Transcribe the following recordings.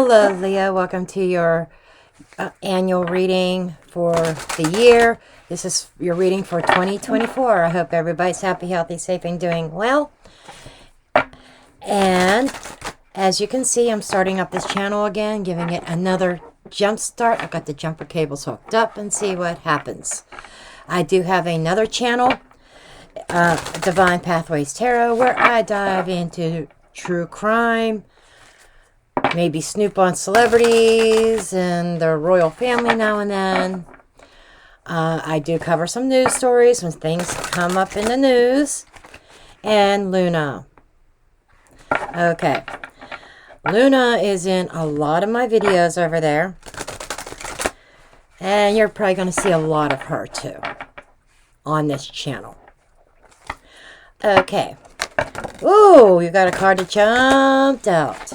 Hello, Leo. Welcome to your annual reading for the year. This is your reading for 2024. I hope everybody's happy, healthy, safe, and doing well. And as you can see, I'm starting up this channel again, giving it another jump start. I've got the jumper cables hooked up and see what happens. I do have another channel, Divine Pathways Tarot, where I dive into true crime, maybe snoop on celebrities and their royal family now and then. I do cover some news stories when things come up in the news. And Luna. Okay. Luna is in a lot of my videos over there. And you're probably going to see a lot of her too on this channel. Okay. Ooh, you got a card that jumped out.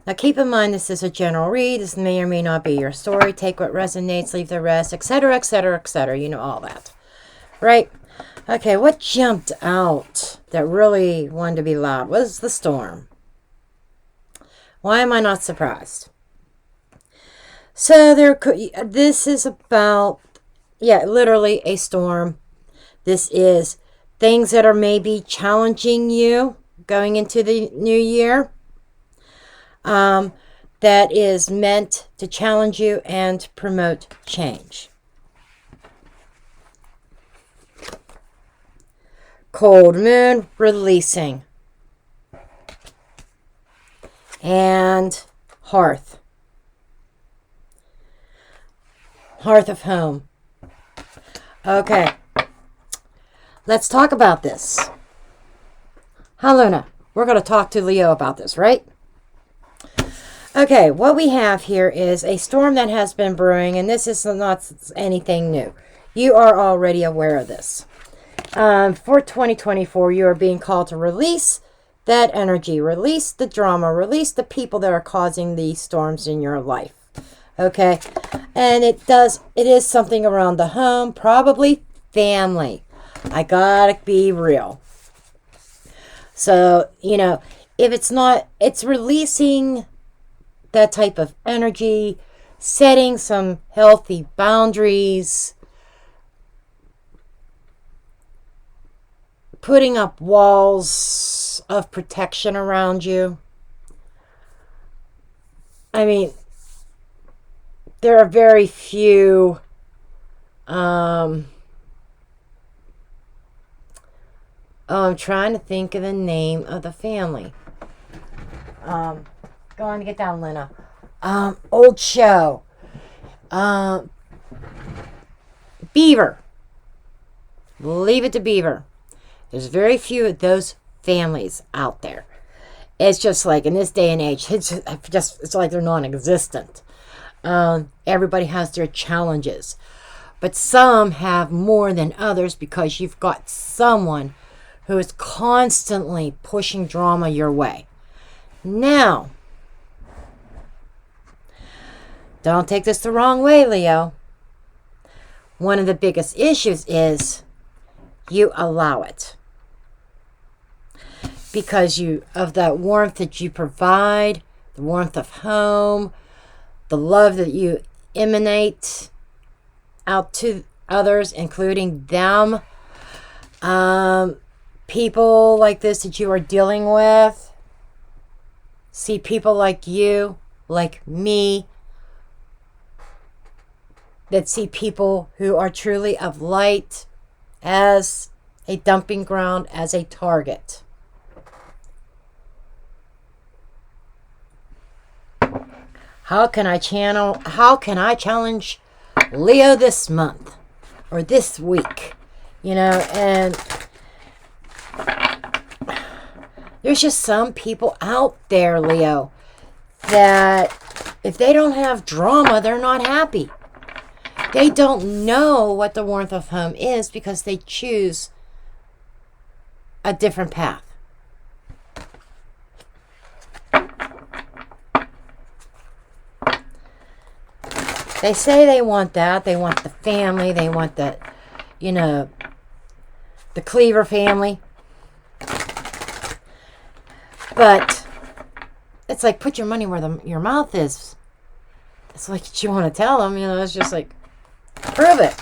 Now keep in mind this is a general read. This may or may not be your story. Take what resonates, leave the rest, etc., etc., etc. You know all that. Right? Okay, what jumped out that really wanted to be loud was the storm. Why am I not surprised? So this is about, literally a storm. This is things that are maybe challenging you going into the new year. That is meant to challenge you and promote change. Cold moon, releasing. And hearth. Hearth of home. Okay. Let's talk about this. Hi, Luna. We're going to talk to Leo about this, right? Okay, what we have here is a storm that has been brewing, and this is not anything new. You are already aware of this. For 2024, you are being called to release that energy, release the drama, release the people that are causing these storms in your life. Okay, and it is something around the home, probably family. I gotta be real. So, if it's not, it's releasing that type of energy, setting some healthy boundaries, putting up walls of protection around you. I mean, there are very few I'm trying to think of the name of the family. Go on, get down, Lena. Old show. Beaver. Leave it to Beaver. There's very few of those families out there. It's just like in this day and age, it's like they're non-existent. Everybody has their challenges, but some have more than others because you've got someone who is constantly pushing drama your way. Now, don't take this the wrong way, Leo. One of the biggest issues is you allow it. Because of that warmth that you provide, the warmth of home, the love that you emanate out to others, including them. People like this that you are dealing with. See people like you, like me, that see people who are truly of light as a dumping ground, as a target. How can I challenge Leo this month or this week? And there's just some people out there, Leo, that if they don't have drama, they're not happy. They don't know what the warmth of home is because they choose a different path. They say they want that. They want the family. They want the Cleaver family. But it's like, put your money where your mouth is. It's like what you want to tell them, it's just like, prove it.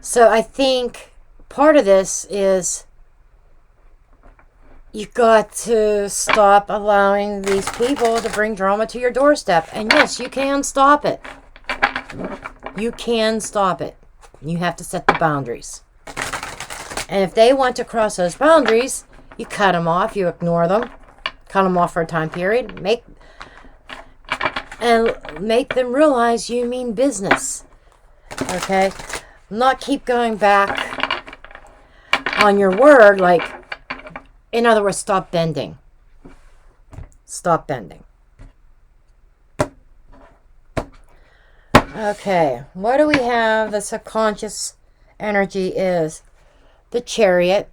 So I think part of this is you got to stop allowing these people to bring drama to your doorstep. And yes, you can stop it. You can stop it. You have to set the boundaries. And if they want to cross those boundaries, you cut them off, you ignore them, cut them off for a time period, make them realize you mean business. Okay? Not keep going back on your word, like, in other words, stop bending. Stop bending. Okay, what do we have? The subconscious energy is the Chariot,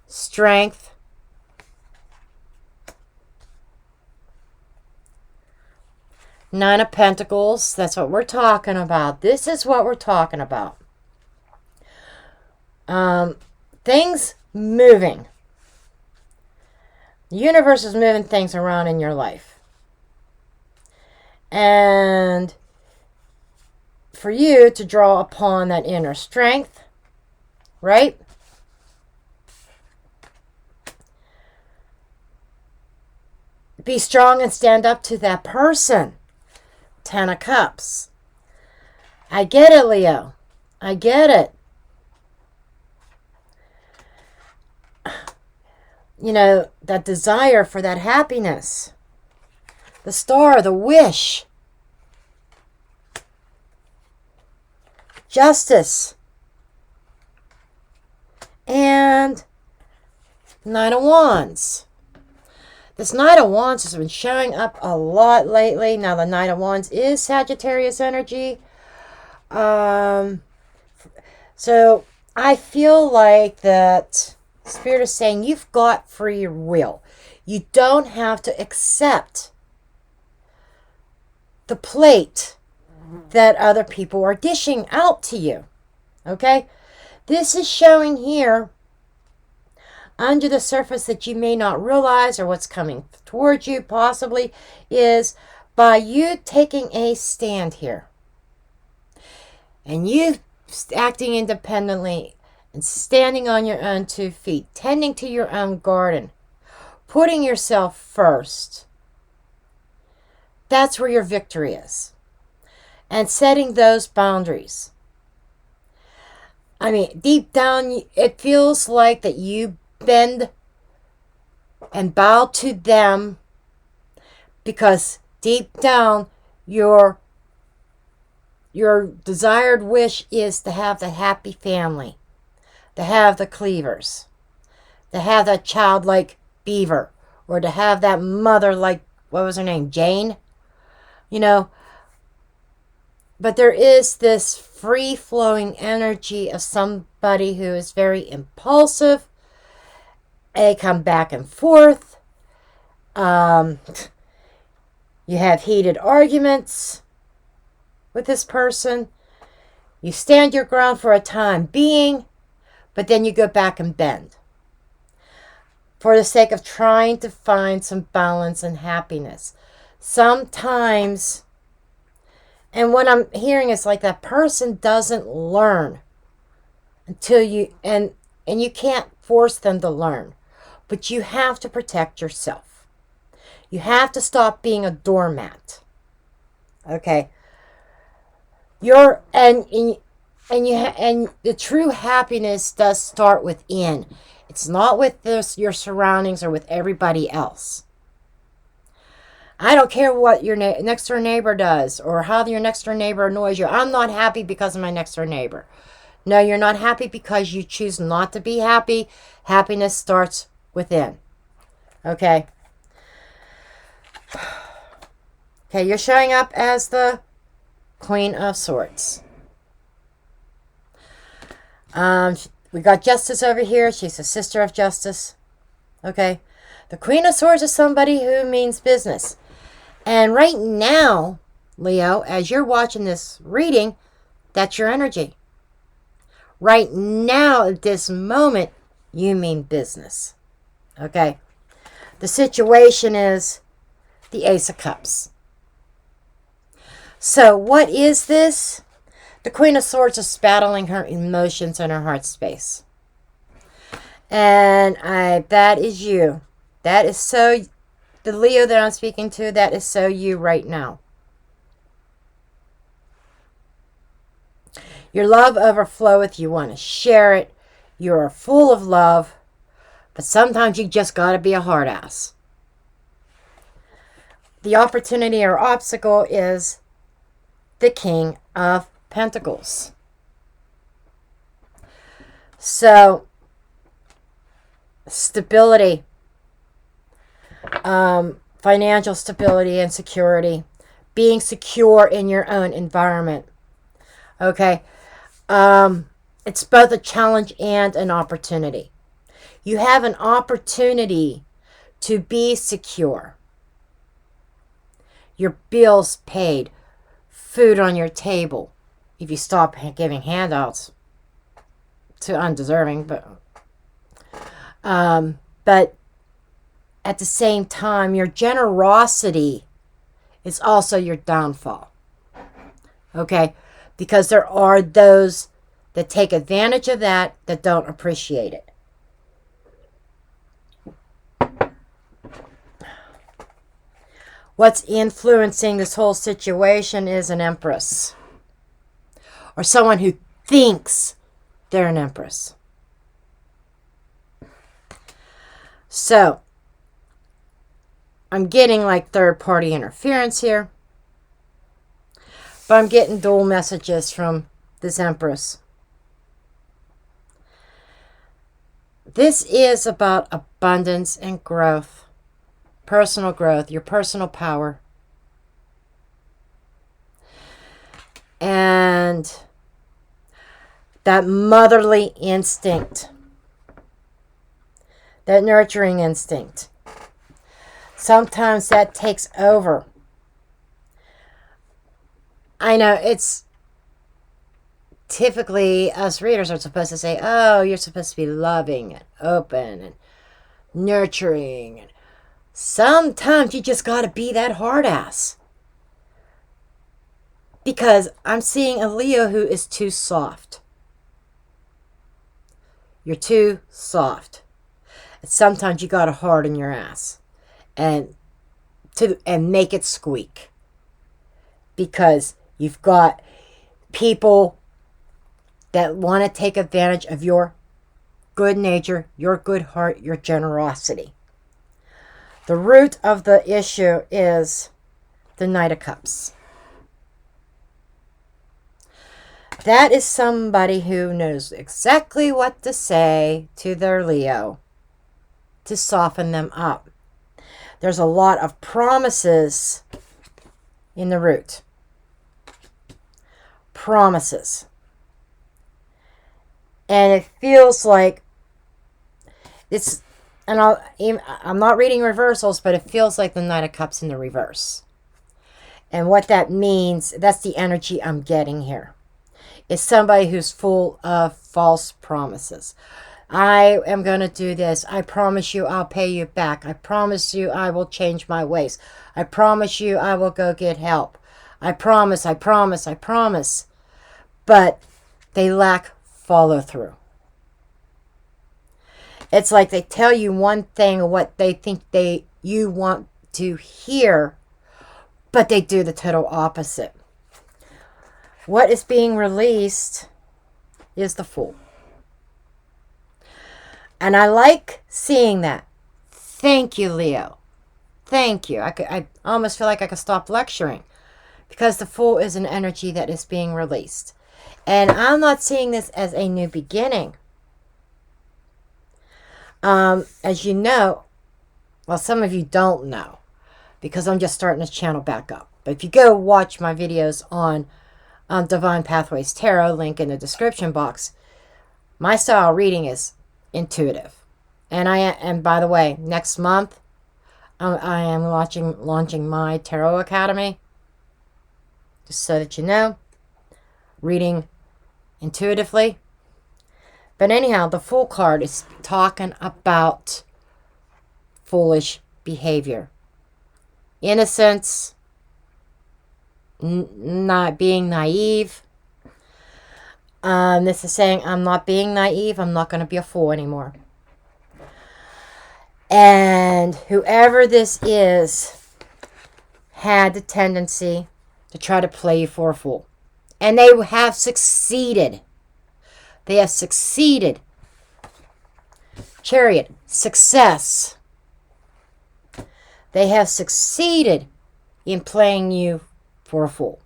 Strength, Nine of Pentacles. That's what we're talking about. This is what we're talking about. Things moving. The universe is moving things around in your life. And for you to draw upon that inner strength, right? Be strong and stand up to that person. 10 of Cups. I get it, Leo. I get it. That desire for that happiness. The Star, the wish. Justice. And Knight of Wands. This Knight of Wands has been showing up a lot lately. Now, the Knight of Wands is Sagittarius energy. So, I feel like that Spirit is saying you've got free will. You don't have to accept the plate that other people are dishing out to you. Okay? This is showing here under the surface that you may not realize, or what's coming towards you possibly, is by you taking a stand here and you acting independently and standing on your own 2 feet, tending to your own garden, putting yourself first. That's where your victory is. And setting those boundaries. I mean, deep down, it feels like that you bend and bow to them because deep down, your desired wish is to have the happy family, to have the Cleavers, to have that child like Beaver, or to have that mother like, what was her name, Jane? But there is this free-flowing energy of somebody who is very impulsive. They come back and forth. You have heated arguments with this person. You stand your ground for a time being, but then you go back and bend. For the sake of trying to find some balance and happiness. Sometimes, and what I'm hearing is like that person doesn't learn until you, and you can't force them to learn. But you have to protect yourself. You have to stop being a doormat. Okay? And the true happiness does start within. It's not with your surroundings or with everybody else. I don't care what your next door neighbor does or how your next door neighbor annoys you. I'm not happy because of my next door neighbor. No, you're not happy because you choose not to be happy. Happiness starts within. Okay? Okay, you're showing up as the Queen of Swords. We got Justice over here. She's the sister of Justice. Okay? The Queen of Swords is somebody who means business. And right now, Leo, as you're watching this reading, that's your energy. Right now, at this moment, you mean business. Okay? The situation is the Ace of Cups. So what is this? The Queen of Swords is battling her emotions and her heart space. And that is you. That is so, the Leo that I'm speaking to, that is so you right now. Your love overfloweth. You want to share it. You are full of love. But sometimes you just got to be a hard ass. The opportunity or obstacle is the King of Pentacles. So, stability, financial stability and security, being secure in your own environment. Okay, it's both a challenge and an opportunity. You have an opportunity to be secure. Your bills paid, food on your table. If you stop giving handouts to undeserving, but at the same time, your generosity is also your downfall. Okay? Because there are those that take advantage of that don't appreciate it. What's influencing this whole situation is an empress. Or someone who thinks they're an empress. So, I'm getting like third-party interference here. But I'm getting dual messages from this empress. This is about abundance and growth. Personal growth, your personal power. And that motherly instinct. That nurturing instinct. Sometimes that takes over. I know it's typically us readers are supposed to say, oh, you're supposed to be loving and open and nurturing. And sometimes you just got to be that hard ass. Because I'm seeing a Leo who is too soft. You're too soft. And sometimes you got to harden your ass and make it squeak. Because you've got people that want to take advantage of your good nature, your good heart, your generosity. The root of the issue is the Knight of Cups. That is somebody who knows exactly what to say to their Leo to soften them up. There's a lot of promises in the root. Promises. And it feels like it's, and I'm not reading reversals, but it feels like the Knight of Cups in the reverse. And what that means, that's the energy I'm getting here. Is somebody who's full of false promises. I am going to do this. I promise you I'll pay you back. I promise you I will change my ways. I promise you I will go get help. I promise, I promise, I promise. But they lack follow through. It's like they tell you one thing, what they think you want to hear, but they do the total opposite. What is being released is the Fool. And I like seeing that. Thank you, Leo. Thank you. I almost feel like I could stop lecturing. Because the Fool is an energy that is being released. And I'm not seeing this as a new beginning. As you know, well, some of you don't know. Because I'm just starting this channel back up. But if you go watch my videos on Divine Pathways Tarot, link in the description box, my style reading is intuitive. And by the way, next month I am launching my Tarot Academy, just so that you know, reading intuitively. But anyhow, the Fool card is talking about foolish behavior. Innocence, not being naive. This is saying, I'm not being naive. I'm not going to be a fool anymore. And whoever this is had the tendency to try to play you for a fool. And they have succeeded. They have succeeded. Chariot, success. They have succeeded in playing you for a fool.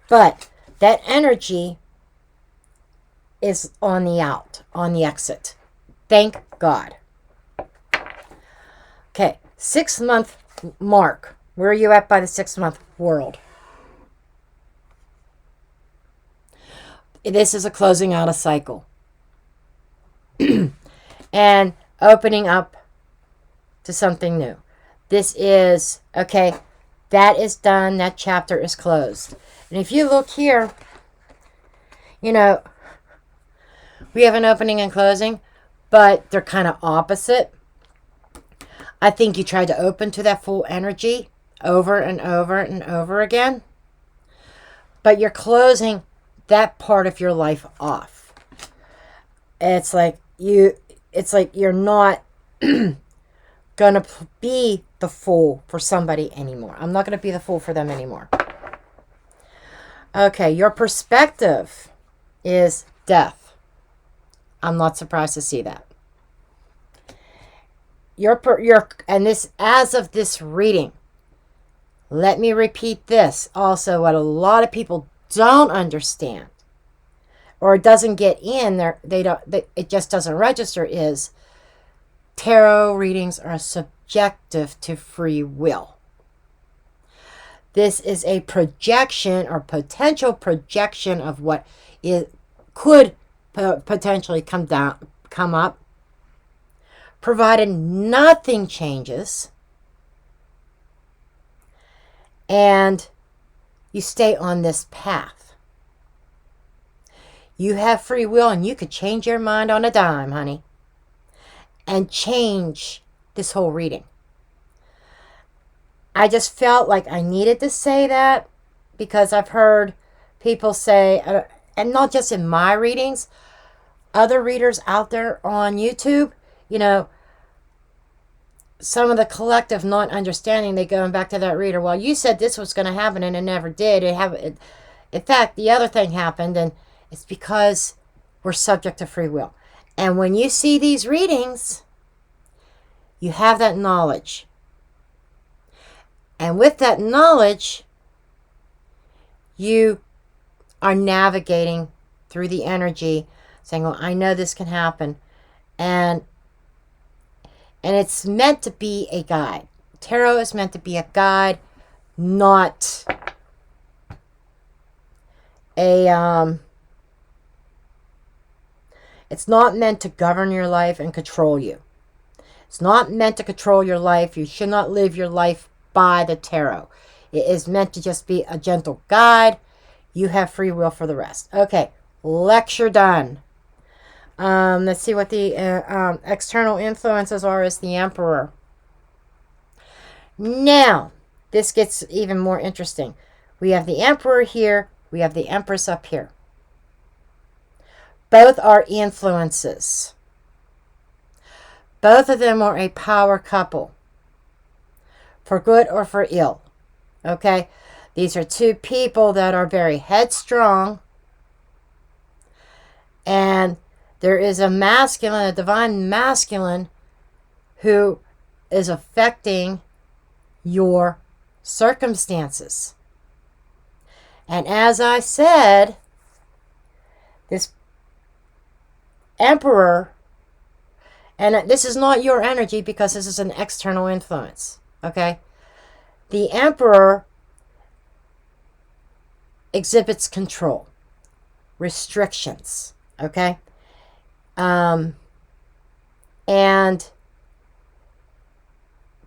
But that energy is on the out, on the exit. Thank God. Okay, 6-month mark. Where are you at by the 6-month world? This is a closing out a cycle. And opening up to something new. This is, okay, that is done. That chapter is closed. And if you look here, you know, we have an opening and closing, but they're kind of opposite. I think you tried to open to that full energy over and over and over again, but you're closing that part of your life off. It's like you're not gonna be the fool for somebody anymore. I'm not gonna be the fool for them anymore. Okay, your perspective is death. I'm not surprised to see that. And this, as of this reading, let me repeat this. Also, what a lot of people don't understand, or it doesn't get in there, it just doesn't register, is tarot readings are subjective to free will. This is a projection or potential projection of what it could potentially come up, provided nothing changes and you stay on this path. You have free will, and you could change your mind on a dime, honey, and change this whole reading. I just felt like I needed to say that because I've heard people say, and not just in my readings, other readers out there on YouTube, you know, some of the collective not understanding, they going back to that reader, well, you said this was going to happen and it never did. In fact, the other thing happened, and it's because we're subject to free will. And when you see these readings, you have that knowledge. And with that knowledge, you are navigating through the energy, saying, well, I know this can happen. And it's meant to be a guide. Tarot is meant to be a guide, not it's not meant to govern your life and control you. It's not meant to control your life. You should not live your life by the tarot. It is meant to just be a gentle guide. You have free will for the rest. Okay, lecture done. Let's see what the external influences are as the Emperor. Now, this gets even more interesting. We have the Emperor here. We have the Empress up here. Both are influences. Both of them are a power couple. For good or for ill. Okay? These are two people that are very headstrong. And there is a masculine, a divine masculine, who is affecting your circumstances. And as I said, this Emperor, and this is not your energy because this is an external influence, okay? The Emperor exhibits control, restrictions, okay? And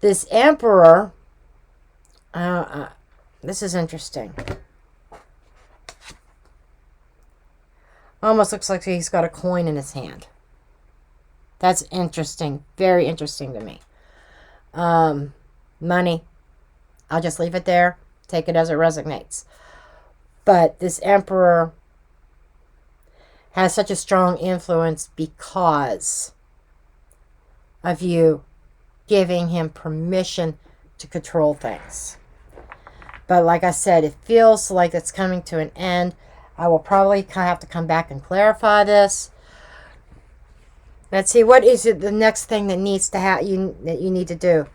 this Emperor, this is interesting. Almost looks like he's got a coin in his hand. That's interesting. Very interesting to me. Money. I'll just leave it there. Take it as it resonates. But this Emperor has such a strong influence because of you giving him permission to control things. But like I said, it feels like it's coming to an end. I will probably have to come back and clarify this. Let's see, what is it the next thing that needs to that you need to do?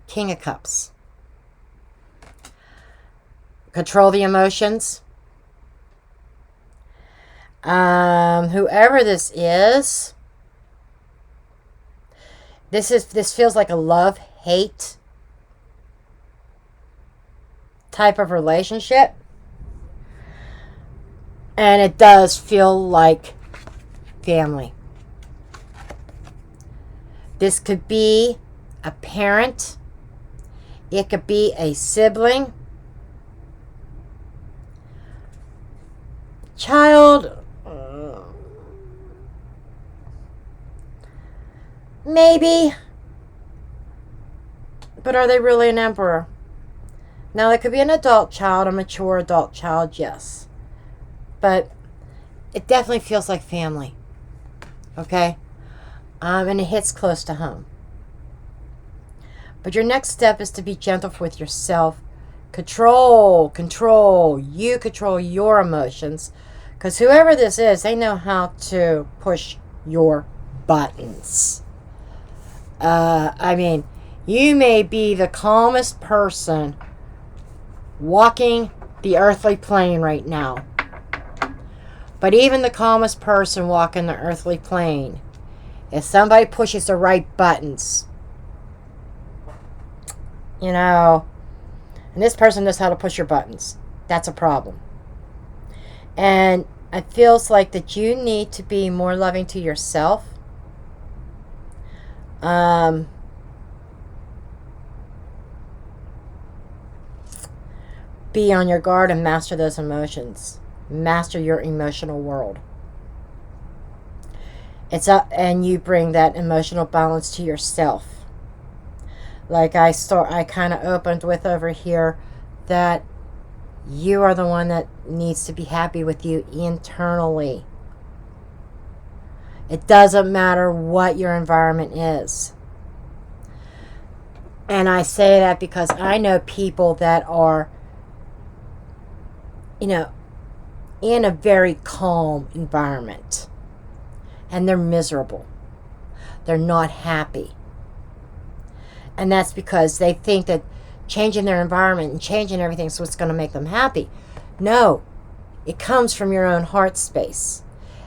King of Cups. Control the emotions. Whoever this is, this feels like a love-hate type of relationship. And it does feel like family. This could be a parent. It could be a sibling. Child. Maybe. But are they really an emperor? Now, it could be an adult child, a mature adult child, yes. But it definitely feels like family. Okay? And it hits close to home. But your next step is to be gentle with yourself. Control. You control your emotions. Because whoever this is, they know how to push your buttons. I mean, you may be the calmest person walking the earthly plane right now. But even the calmest person walking the earthly plane, if somebody pushes the right buttons, you know, and this person knows how to push your buttons, that's a problem. And it feels like that you need to be more loving to yourself. Be on your guard and master those emotions. Master your emotional world. It's up, and you bring that emotional balance to yourself. Like I kind of opened with over here, that you are the one that needs to be happy with you internally. It doesn't matter what your environment is. And I say that because I know people that are, you know, in a very calm environment. And they're miserable. They're not happy. And that's because they think that changing their environment and changing everything is what's going to make them happy. No. It comes from your own heart space.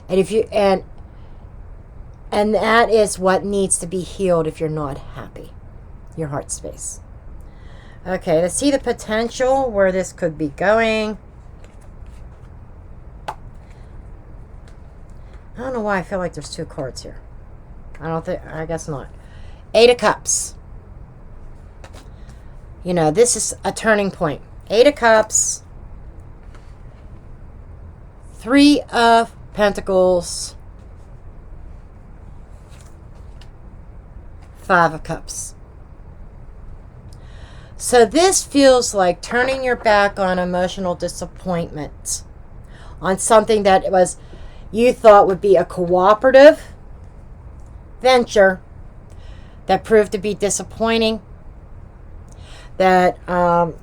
And if you and that is what needs to be healed if you're not happy. Your heart space. Okay, let's see the potential where this could be going. I don't know why I feel like there's two cards here. I guess not. 8 of Cups. You know, this is a turning point. 8 of Cups. 3 of Pentacles. 5 of Cups. So this feels like turning your back on emotional disappointment. On something that you thought would be a cooperative venture that proved to be disappointing, that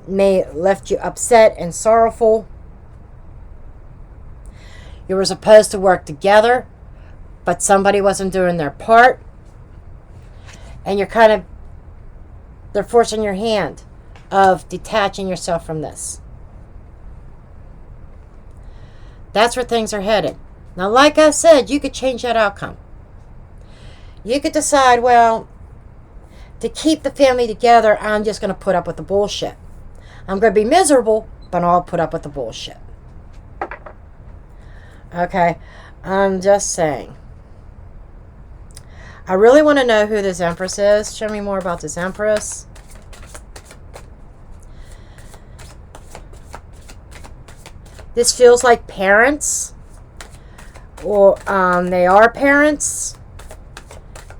may left you upset and sorrowful. You were supposed to work together, but somebody wasn't doing their part, and they're forcing your hand of detaching yourself from this. That's where things are headed. Now, like I said, you could change that outcome. You could decide, well, to keep the family together, I'm just going to put up with the bullshit. I'm going to be miserable, but I'll put up with the bullshit. Okay? I'm just saying. I really want to know who this Empress is. Show me more about this Empress. This feels like parents. or they are parents.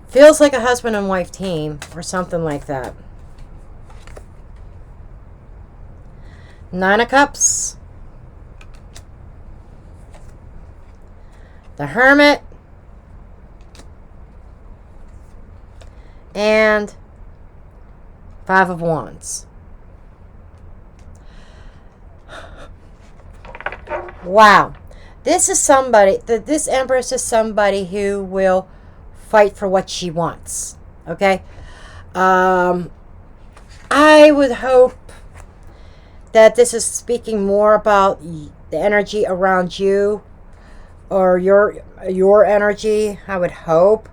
Feels like a husband and wife team or something like that. Nine of Cups. The Hermit. And Five of Wands. Wow. This is somebody, this Empress is somebody who will fight for what she wants. Okay? I would hope that this is speaking more about the energy around you or your energy, I would hope.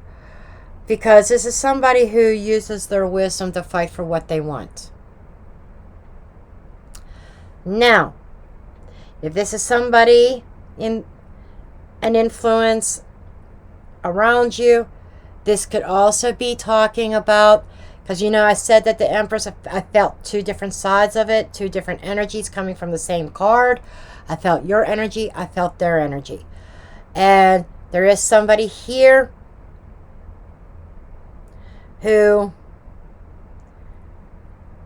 Because this is somebody who uses their wisdom to fight for what they want. Now, if this is somebody in an influence around you, this could also be talking about, because you know I said that the Empress, I felt two different sides of it, two different energies coming from the same card. I felt your energy, I felt their energy. And there is somebody here who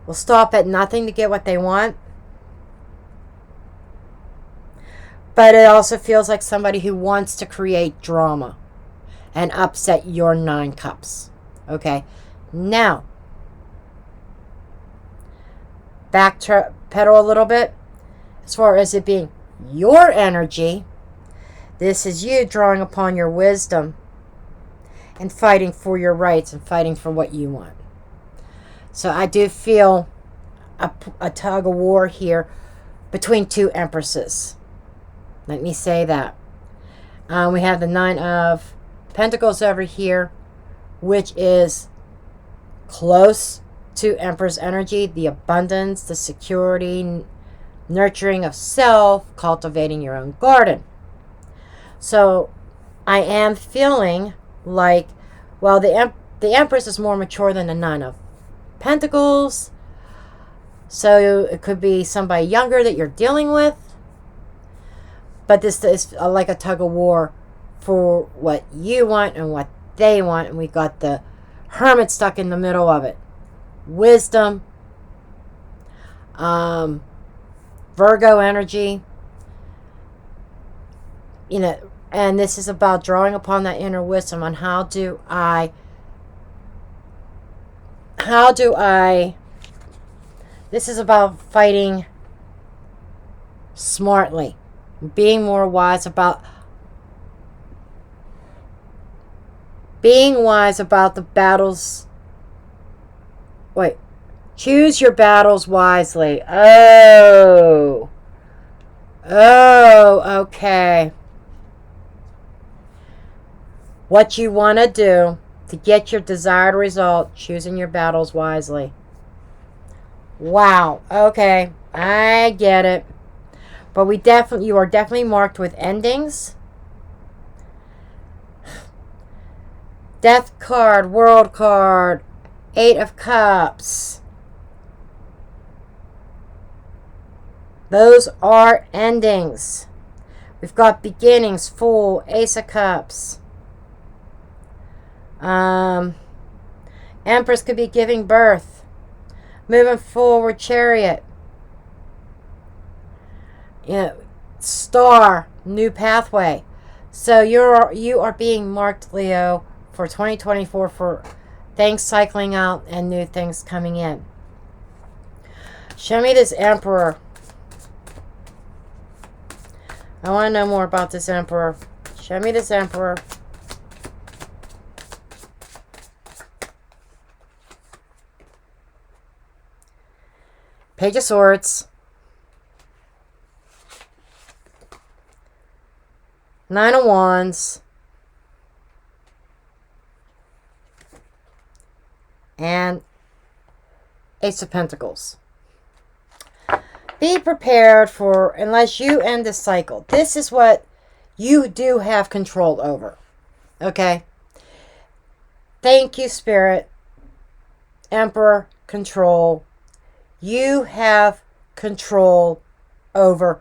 will stop at nothing to get what they want. But it also feels like somebody who wants to create drama and upset your Nine Cups. Okay. Now, backpedal a little bit. As far as it being your energy, this is you drawing upon your wisdom and fighting for your rights and fighting for what you want. So I do feel a tug of war here between two Empresses. Let me say that. We have the Nine of Pentacles over here, which is close to Empress energy, the abundance, the security, nurturing of self, cultivating your own garden. So I am feeling like, well, the Empress is more mature than the Nine of Pentacles. So it could be somebody younger that you're dealing with. But this is like a tug of war for what you want and what they want. And we got the Hermit stuck in the middle of it. Wisdom. Virgo energy. You know, and this is about drawing upon that inner wisdom on how do I, this is about fighting smartly, being more wise about, the battles. Wait, choose your battles wisely. Oh, okay. What you want to do to get your desired result, choosing your battles wisely. Wow. Okay. I get it. But you are definitely marked with endings. Death card, World card, Eight of Cups. Those are endings. We've got beginnings, Fool, Ace of Cups. Empress could be giving birth. Moving forward, Chariot. You know, Star, new pathway. So you are being marked, Leo, for 2024 for things cycling out and new things coming in. Show me this Emperor. I want to know more about this Emperor. Show me this Emperor. Page of Swords. Nine of Wands. And Ace of Pentacles. Be prepared for, unless you end the cycle. This is what you do have control over. Okay? Thank you, Spirit. Emperor, control. You have control over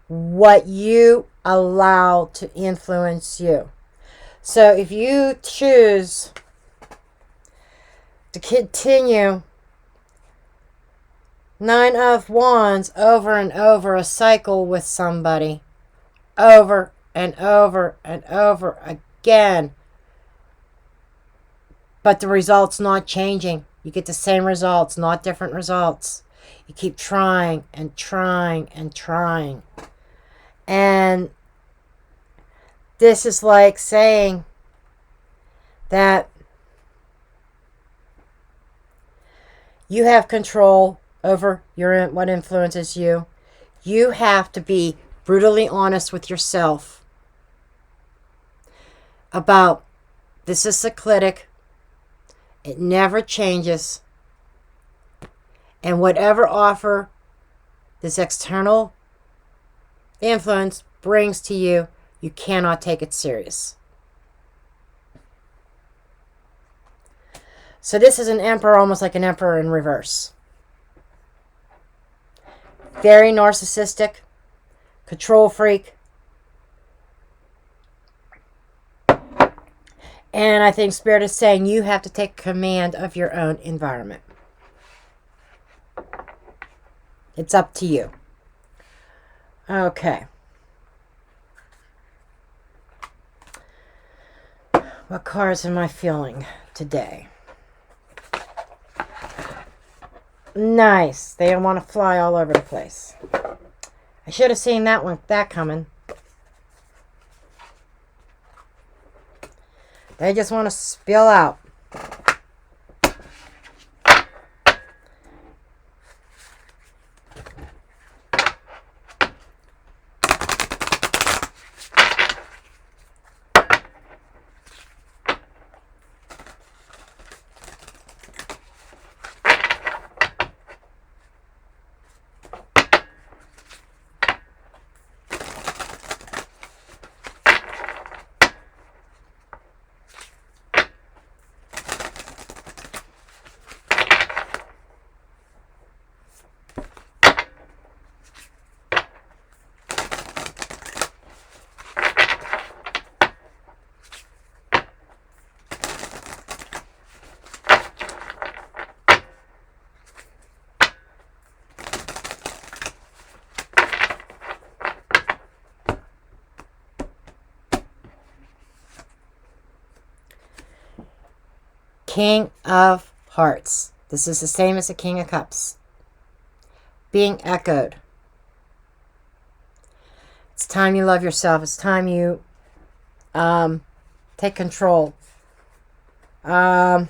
what you allow to influence you. So if you choose to continue 9 of Wands over and over, a cycle with somebody, over and over and over again, but the results not changing. You get the same results, not different results. You keep trying and trying and trying. And this is like saying that you have control over what influences you. You have to be brutally honest with yourself about this is cyclic. It never changes. And whatever offer this external influence brings to you, you cannot take it serious. So this is an emperor, almost like an emperor in reverse. Very narcissistic, control freak. And I think Spirit is saying you have to take command of your own environment. It's up to you. Okay. What cards am I feeling today? Nice. They don't want to fly all over the place. I should have seen that coming. They just want to spill out. King of Hearts. This is the same as the King of Cups. Being echoed. It's time you love yourself. It's time you take control. Lies.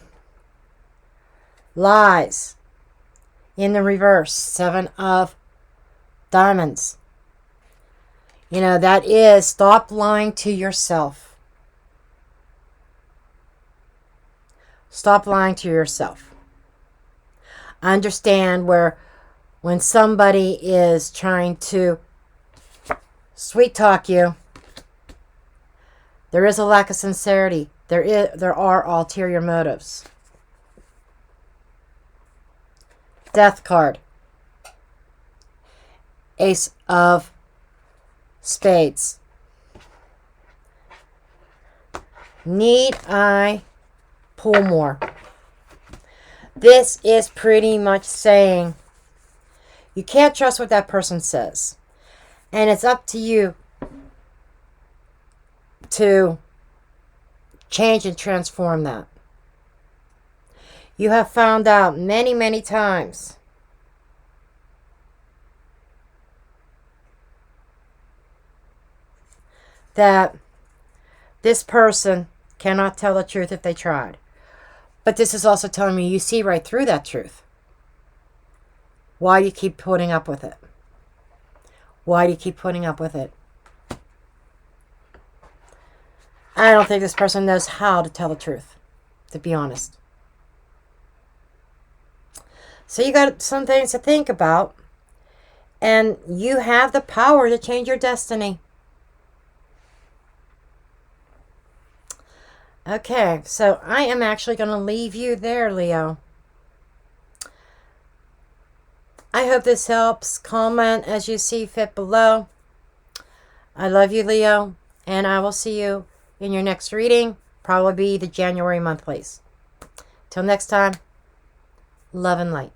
In the reverse. 7 of Diamonds. You know, that is stop lying to yourself. Stop lying to yourself. Understand when somebody is trying to sweet talk you, there is a lack of sincerity. There are ulterior motives. Death card. Ace of Spades. Need I pull more? This is pretty much saying you can't trust what that person says. And it's up to you to change and transform that. You have found out many, many times that this person cannot tell the truth if they tried. But this is also telling me you see right through that truth. Why do you keep putting up with it? Why do you keep putting up with it? I don't think this person knows how to tell the truth, to be honest. So you got some things to think about. And you have the power to change your destiny. Okay, so I am actually going to leave you there, Leo. I hope this helps. Comment as you see fit below. I love you, Leo, and I will see you in your next reading. Probably be the January monthlies. Till next time, love and light.